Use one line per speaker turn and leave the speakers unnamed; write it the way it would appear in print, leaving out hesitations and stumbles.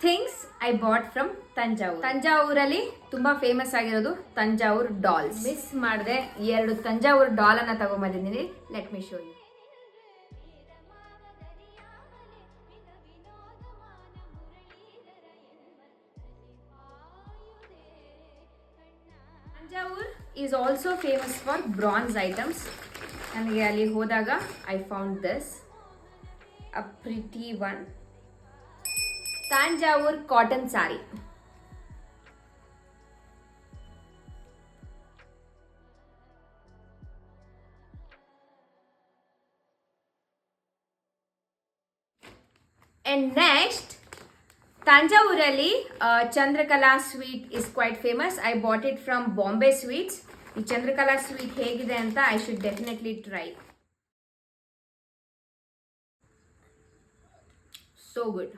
Things I bought from Thanjavur. ತಂಜಾವೂರಲ್ಲಿ ತುಂಬಾ famous ಆಗಿರೋದು ತಂಜಾವೂರ್ ಡಾಲ್ಸ್. ಮಿಸ್ ಮಾಡದೆ 2 ತಂಜಾವೂರ್ ಡಾಲ್ ಅನ್ನ ತಗೊಂಡ್ಬಂದಿದ್ದೀನಿ. Let me show you. Thanjavur is also famous for bronze items. ನನಗೆ ಅಲ್ಲಿ ಹೋದಾಗ I found this a pretty one Thanjavur cotton sari. And next, ತಂಜಾವೂರಲ್ಲಿ Chandrakala sweet is quite famous. I bought it from Bombay sweets. ಈ Chandrakala sweet ಹೇಗಿದೆ ಅಂತ I should definitely try. So good.